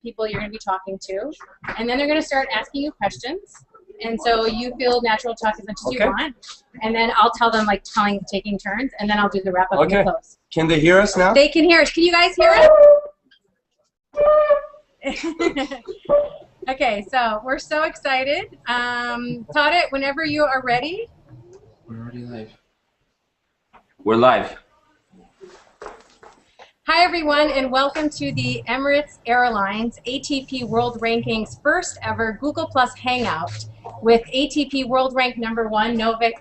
people you're going to be talking to, and then they're going to start asking you questions. And so you feel natural to talk as much as you want, and then I'll tell them like taking turns, and then I'll do the wrap up and the close. Can they hear us now? They can hear us. Can you guys hear us? Okay, so we're so excited. Tade, whenever you are ready. We're already live. We're live. Hi everyone, and welcome to the Emirates Airlines ATP World Rankings first ever Google Plus Hangout with ATP World Rank #1 Novak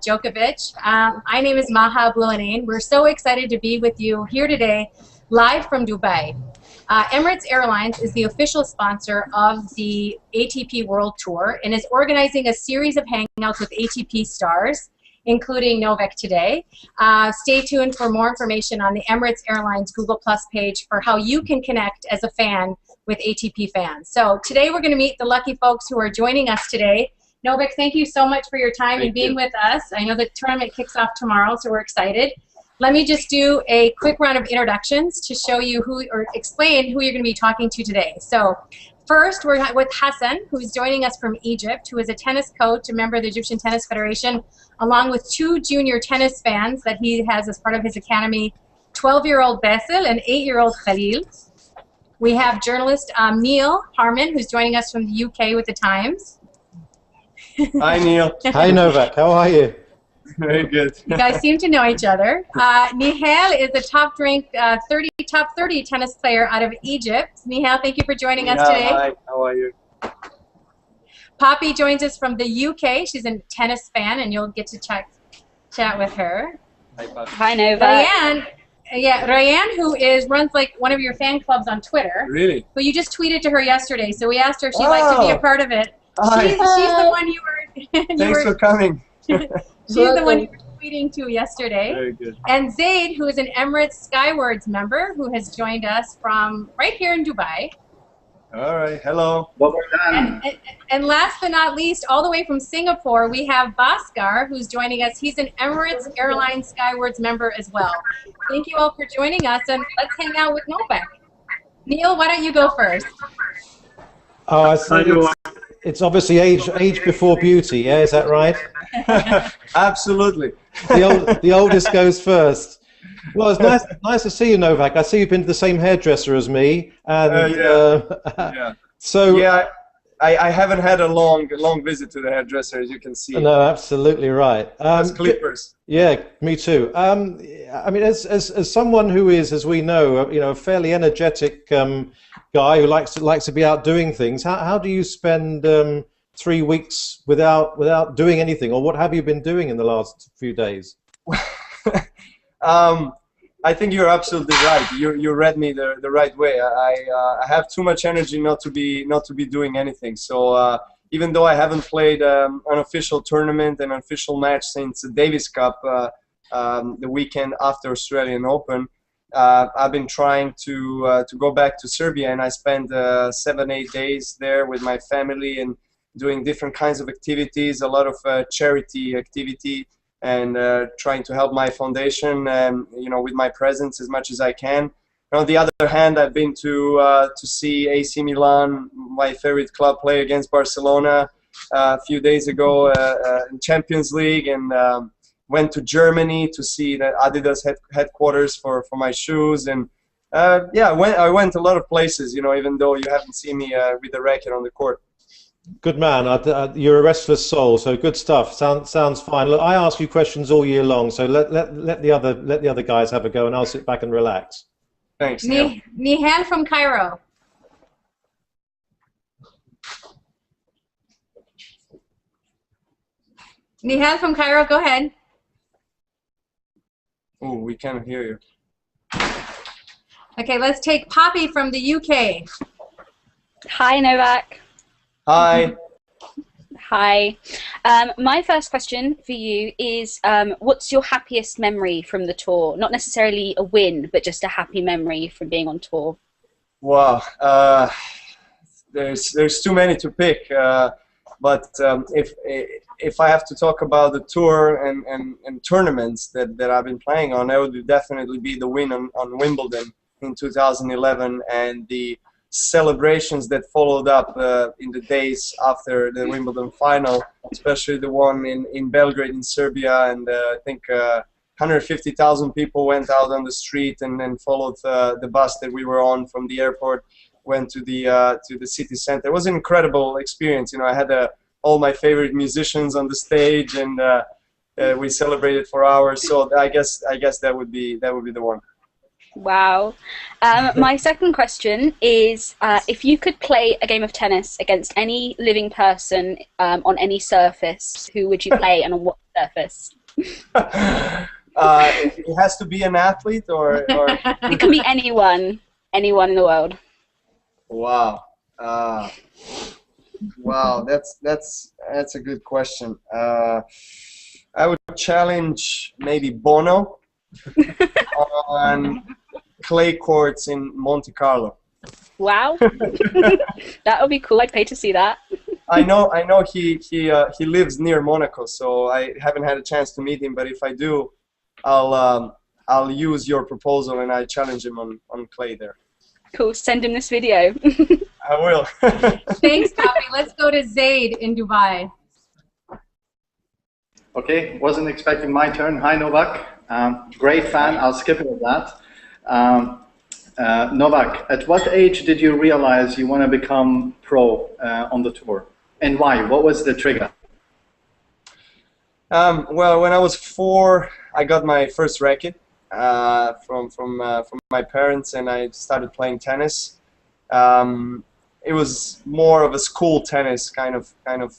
Djokovic. My name is Maha Aboulanane. We're so excited to be with you here today, live from Dubai. Emirates Airlines is the official sponsor of the ATP World Tour and is organizing a series of hangouts with ATP stars, including Novak today. Stay tuned for more information on the Emirates Airlines Google Plus page for how you can connect as a fan with ATP fans. So today we're going to meet the lucky folks who are joining us today. Novak, thank you so much for your time and being with us. I know the tournament kicks off tomorrow, so we're excited. Let me just do a quick round of introductions to show you or explain who you're going to be talking to today. So first, we're with Hassan, who's joining us from Egypt, who is a tennis coach, a member of the Egyptian Tennis Federation, along with 2 junior tennis fans that he has as part of his academy, 12-year-old Basil and 8-year-old Khalil. We have journalist Neil Harmon, who's joining us from the UK with the Times. Hi, Neil. Hi, Novak. How are you? Very good. You guys seem to know each other. Nihal is a top-ranked top 30 tennis player out of Egypt. Nihal, thank you for joining us today. Hi, how are you? Poppy joins us from the UK. She's a tennis fan, and you'll get to chat with her. Hi, Poppy. Hi, Novak. Ryan, who runs like one of your fan clubs on Twitter. Really? Who you just tweeted to her yesterday, so we asked her if she'd like to be a part of it. She's the one you were. Thanks for coming. She's the one you were tweeting to yesterday. Very good. And Zaid, who is an Emirates Skywards member, who has joined us from right here in Dubai. All right. Hello. And last but not least, all the way from Singapore, we have Bhaskar, who's joining us. He's an Emirates Airlines Skywards member as well. Thank you all for joining us, and let's hang out with Novak. Neil, why don't you go first? Oh, I see. It's obviously age before beauty, yeah? Is that right? Absolutely. The oldest goes first. Well, it's nice to see you, Novak. I see you've been to the same hairdresser as me. And, yeah. So yeah, I haven't had a long visit to the hairdresser, as you can see. No, absolutely right. That's clippers. Yeah, me too. I mean, as someone who is, as we know, a fairly energetic guy who likes to be out doing things, how do you spend 3 weeks without doing anything, or what have you been doing in the last few days? I think you're absolutely right. You read me the right way. I have too much energy not to be doing anything. So even though I haven't played an official tournament, an official match since the Davis Cup, the weekend after Australian Open, I've been trying to go back to Serbia, and I spent 7-8 days there with my family and doing different kinds of activities, a lot of charity activity, and trying to help my foundation, with my presence as much as I can. And on the other hand, I've been to see AC Milan, my favorite club, play against Barcelona a few days ago in Champions League, and went to Germany to see the Adidas headquarters for my shoes, and I went a lot of places, even though you haven't seen me with the racket on the court. Good man. You're a restless soul, so good stuff. Sounds fine. Look, I ask you questions all year long, so let the other guys have a go, and I'll sit back and relax. Thanks, Neil. Nihal from Cairo. Nihal from Cairo, go ahead. Oh, we can't hear you. Okay, let's take Poppy from the UK. Hi, Novak. Hi. Hi. My first question for you is, what's your happiest memory from the tour? Not necessarily a win, but just a happy memory from being on tour. Wow. There's too many to pick. But if I have to talk about the tour and tournaments that I've been playing on, that would definitely be the win on Wimbledon in 2011 and the celebrations that followed up in the days after the Wimbledon final, especially the one in Belgrade in Serbia, and I think 150,000 people went out on the street and then followed the bus that we were on from the airport, went to the city center. It was an incredible experience. You know, I had all my favorite musicians on the stage, and we celebrated for hours. So I guess that would be the one. Wow. My second question is, if you could play a game of tennis against any living person on any surface, who would you play and on what surface? It has to be an athlete, or It can be anyone in the world. Wow. Wow, that's a good question. I would challenge maybe Bono on clay courts in Monte Carlo. Wow. That would be cool. I'd pay to see that. I know he lives near Monaco, so I haven't had a chance to meet him, but if I do, I'll use your proposal and I challenge him on clay there. Cool. Send him this video. I will. Thanks, Bobby. Let's go to Zaid in Dubai. Okay, wasn't expecting my turn. Hi, Novak. Great fan. I'll skip all that. Novak, at what age did you realize you want to become pro on the tour, and why? What was the trigger? Well, when I was 4, I got my first racket from my parents, and I started playing tennis. It was more of a school tennis kind of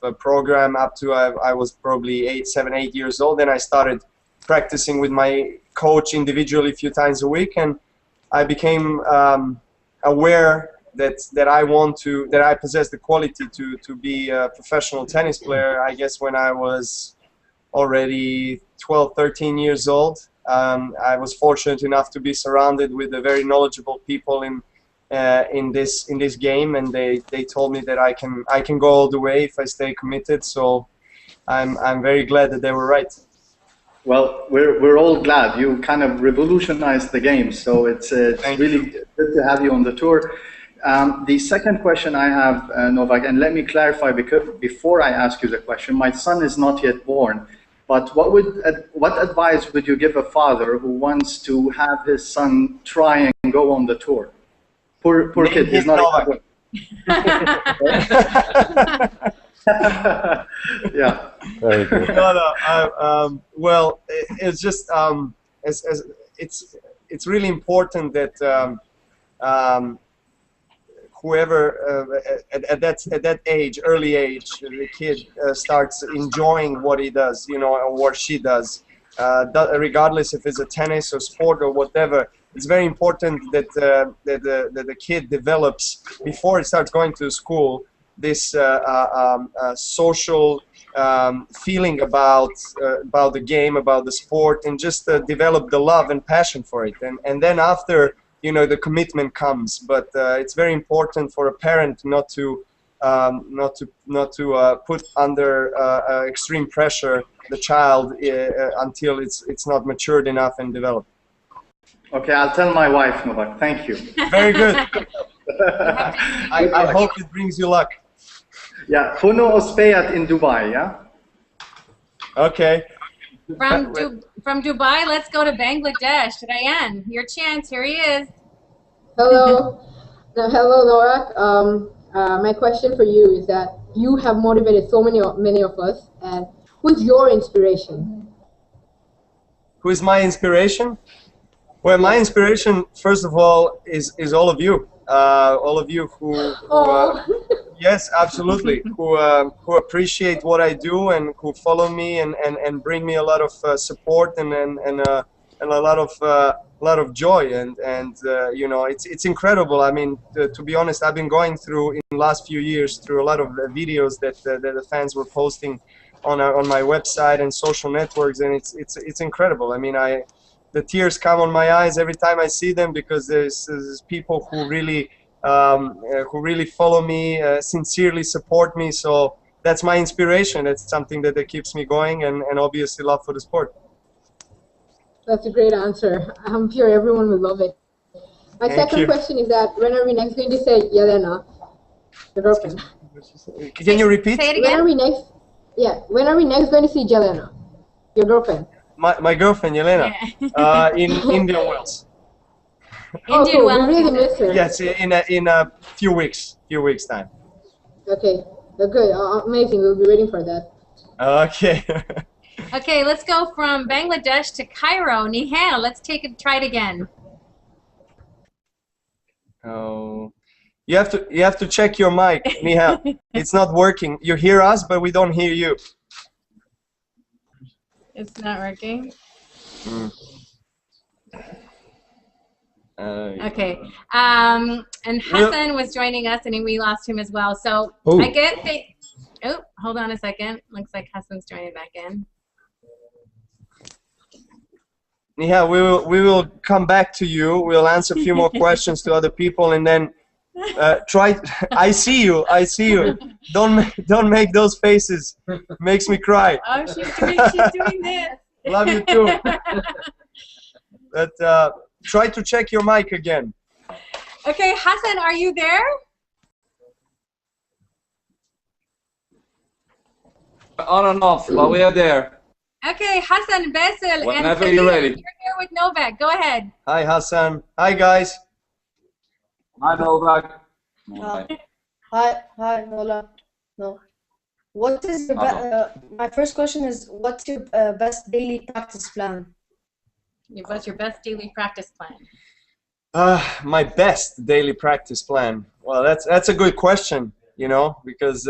a program up to I was probably 7, 8 years old. Then I started practicing with my coach individually a few times a week, and I became aware that I possess the quality to be a professional tennis player. I guess when I was already 12, 13 years old. I was fortunate enough to be surrounded with very knowledgeable people in this game, and they told me that I can go all the way if I stay committed. So I'm very glad that they were right. Well, we're all glad. You kind of revolutionized the game, so it's really good to have you on the tour. The second question I have, Novak, and let me clarify, because before I ask you the question, my son is not yet born. But what advice would you give a father who wants to have his son try and go on the tour? Poor kid, he's not. Yeah. Very good. No. Well, it's just it's really important that whoever at that age, early age, the kid starts enjoying what he does, you know, or what she does, regardless if it's a tennis or sport or whatever. It's very important that the kid develops, before it starts going to school, this social feeling about the game, about the sport, and just develop the love and passion for it. And then after, you know, the commitment comes. But it's very important for a parent not to put under extreme pressure the child until it's not matured enough and developed. Okay, I'll tell my wife, Novak. Thank you. Very good. I hope it brings you luck. Yeah, Puno Ospeyat in Dubai, yeah? Okay. From Dubai, let's go to Bangladesh. Rayan, your chance. Here he is. Hello. Hello, Novak. My question for you is that you have motivated so many of us, and who's your inspiration? Who is my inspiration? Well, my inspiration, first of all, is all of you. All of you who yes, absolutely, who appreciate what I do and who follow me and bring me a lot of support and a lot of joy, and you know, it's incredible. I mean, to be honest, I've been going through in the last few years through a lot of videos that the fans were posting on my website and social networks, and it's incredible. I mean, the tears come on my eyes every time I see them, because there's people who really follow me, sincerely support me. So that's my inspiration. It's something that keeps me going, and obviously love for the sport. That's a great answer. I'm sure everyone will love it. My second question is that when are we next going to say Yelena, your girlfriend? Can you repeat? Say it When again. are we next? Yeah, when are we next going to see Jelena, your girlfriend? My girlfriend, Yelena, in Indian Wells. Oh, Indian cool. Wells. We really miss her. Yes, in a few weeks time. Okay, good. Amazing. We'll be waiting for that. Okay. Okay, let's go from Bangladesh to Cairo. Nihal, let's try it again. Oh, you have to check your mic, Nihal. It's not working. You hear us, but we don't hear you. It's not working. Okay. And Hassan was joining us, and we lost him as well. So I get the. Oh, hold on a second. Looks like Hassan's joining back in. Yeah, we will come back to you. We'll answer a few more questions to other people, and then try. I see you. Don't make those faces. Makes me cry. Oh, she's doing this. Love you too. But try to check your mic again. Okay, Hassan, are you there? On and off, but we are there. Okay, Hassan, Basil, Whenever and you're Khalid, ready. you're here with Novak. Go ahead. Hi, Hassan. Hi, guys. Hi, Novak. Hi, Nola. No. What is your my first question is, what's your best daily practice plan? What's your best daily practice plan? My best daily practice plan. Well, that's a good question, you know, because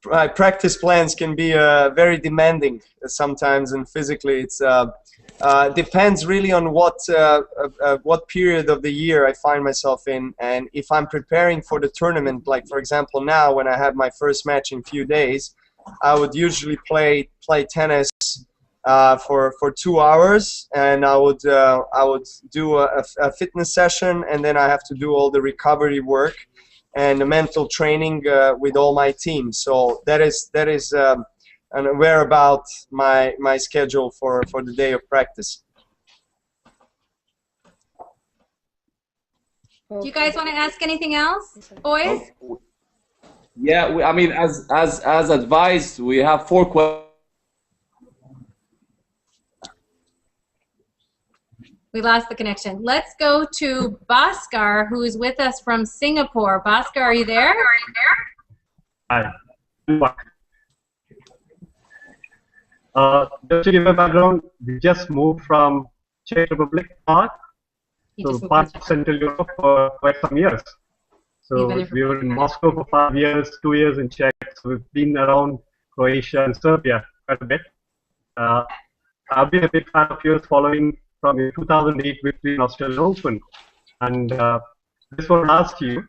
my practice plans can be very demanding sometimes, and physically it's depends really on what period of the year I find myself in, and if I'm preparing for the tournament. Like for example, now when I have my first match in a few days, I would usually play tennis for 2 hours, and I would do a fitness session, and then I have to do all the recovery work and the mental training with all my team. So that is and where about my schedule for the day of practice. Do you guys want to ask anything else, boys? Yeah, I mean, as advised, we have 4 questions. We lost the connection. Let's go to Bhaskar, who is with us from Singapore. Bhaskar, are you there? Hi. Just to give a background, we just moved from Czech Republic, Prague, to part of Central Europe for quite some years. So we were in Moscow for 5 years, 2 years in Czech. So we've been around Croatia and Serbia quite a bit. I've been a big fan of yours following from your 2008 victory in Australian Open. And this one ask you,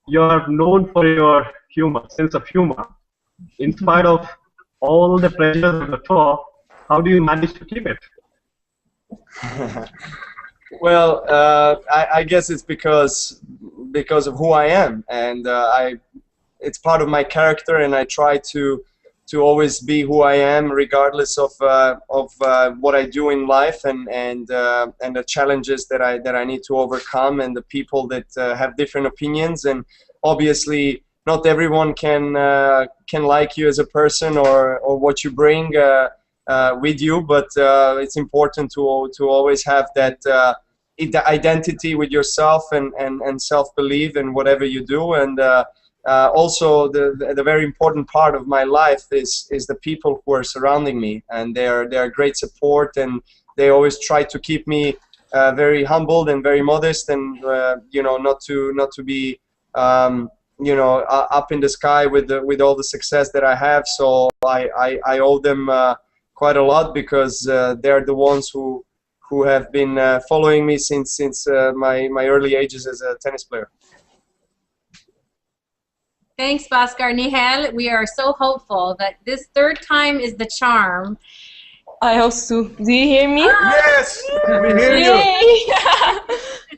you're known for your humor, sense of humor. In spite of all the pressures of the tour, how do you manage to keep it? Well, I guess it's because of who I am, and it's part of my character, and I try to always be who I am, regardless of what I do in life, and the challenges that I need to overcome, and the people that have different opinions. And obviously, not everyone can like you as a person or what you bring with you, but it's important to always have that identity with yourself and self-belief in whatever you do. And also the very important part of my life is the people who are surrounding me, and they are great support, and they always try to keep me very humbled and very modest, and you know, not to be you know, up in the sky with all the success that I have. So I owe them quite a lot, because they're the ones who have been following me since my early ages as a tennis player. Thanks, Bhaskar. Nihal, we are so hopeful that this third time is the charm. I hope so. Do you hear me? Yes! We hear you!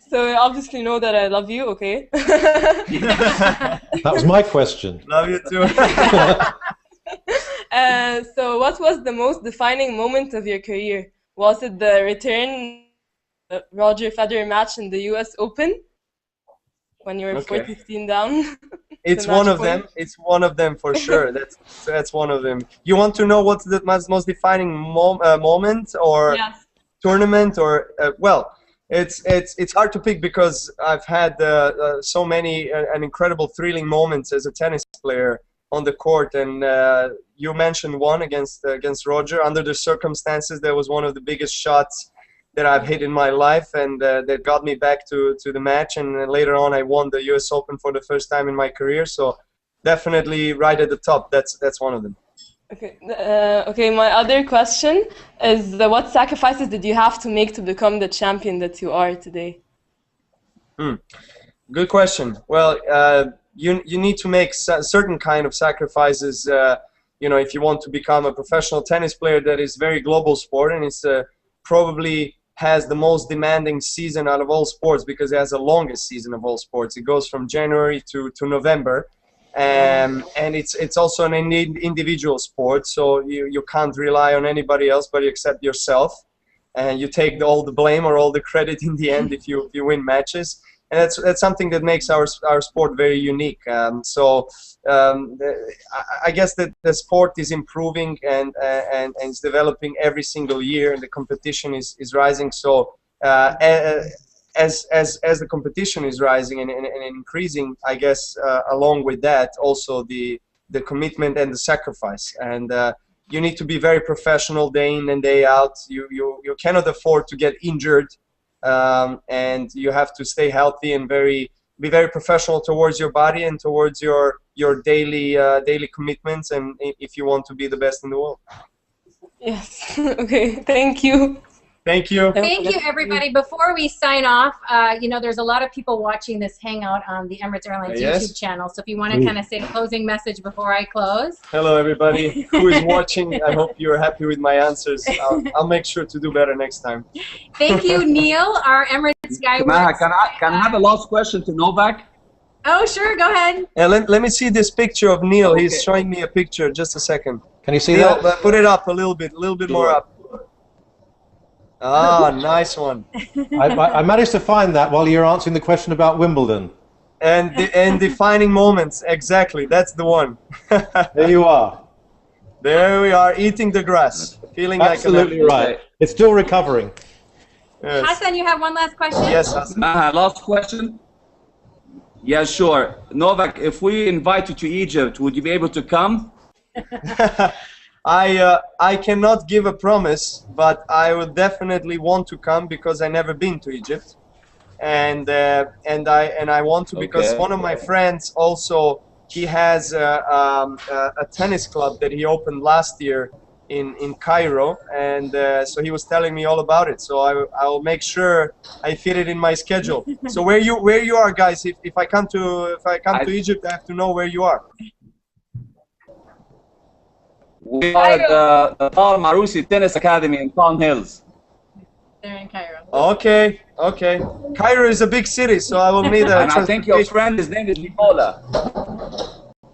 So you obviously know that I love you, okay? That was my question. Love you too. So what was the most defining moment of your career? Was it the return Roger Federer match in the US Open when you were 4-15 down. It's one of them. It's one of them for sure. That's one of them. You want to know what's the most defining moment or tournament or well, it's hard to pick because I've had so many and incredible thrilling moments as a tennis player on the court, and you mentioned one against Roger. Under the circumstances, that was one of the biggest shots that I've hit in my life, and that got me back to the match. And later on, I won the US Open for the first time in my career. So definitely right at the top. That's one of them. Okay. Okay. My other question is, what sacrifices did you have to make to become the champion that you are today? Good question. Well, you need to make certain kind of sacrifices. You know, if you want to become a professional tennis player, that is very global sport, and it's probably has the most demanding season out of all sports because it has the longest season of all sports. It goes from January to November, and it's also an individual sport, so you can't rely on anybody else but except yourself, and you take all the blame or all the credit in the end if you win matches. And that's something that makes our sport very unique. I guess that the sport is improving and it's developing every single year, and the competition is rising. So as the competition is rising and increasing, I guess along with that also the commitment and the sacrifice. And you need to be very professional day in and day out. You cannot afford to get injured. And you have to stay healthy and be very professional towards your body and towards your daily commitments, and if you want to be the best in the world. Yes. Okay. Thank you. Thank you. Thank you, everybody. Before we sign off, you know, there's a lot of people watching this Hangout on the Emirates Airlines YouTube channel. So if you want to kind of say a closing message before I close. Hello, everybody who is watching. I hope you're happy with my answers. I'll make sure to do better next time. Thank you, Neil, our Emirates guy. Can I have a last question to Novak? Oh, sure. Go ahead. Let me see this picture of Neil. Okay. He's showing me a picture. Just a second. Can you see Neil, that? Put it up a little bit more up. Ah, nice one. I managed to find that while you're answering the question about Wimbledon. And defining moments, exactly. That's the one. There you are. There we are, eating the grass, feeling absolutely right. It's still recovering. Yes. Hassan, you have one last question? Yes, Hassan. Last question. Yeah, sure. Novak, if we invite you to Egypt, would you be able to come? I cannot give a promise, but I would definitely want to come because I never been to Egypt, and I want to because one of my friends also, he has a tennis club that he opened last year in Cairo, and so he was telling me all about it. So I will make sure I fit it in my schedule. So where you are, guys? If I come to Egypt, I have to know where you are. We are at the Tal Marusi Tennis Academy in Palm Hills. They're in Cairo. Okay. Cairo is a big city, so I will need a and I think your friend, his name is Nicola.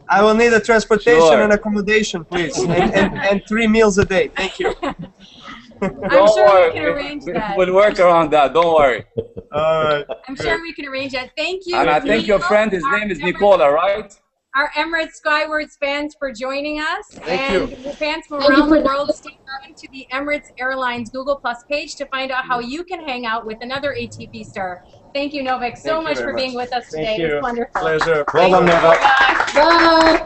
I will need a transportation and accommodation, please, and 3 meals a day. Thank you. I'm sure we can arrange that. We'll work around that. Don't worry. All right. I'm sure we can arrange that. Thank you. And I think your friend, his name is Nicola, right? Our Emirates Skywards fans for joining us. Thank you. The fans from around the world, stay tuned to the Emirates Airlines Google Plus page to find out how you can hang out with another ATP star. Thank you, Novak, so much for being with us today. It was wonderful. Pleasure. Well done, Novak. Bye.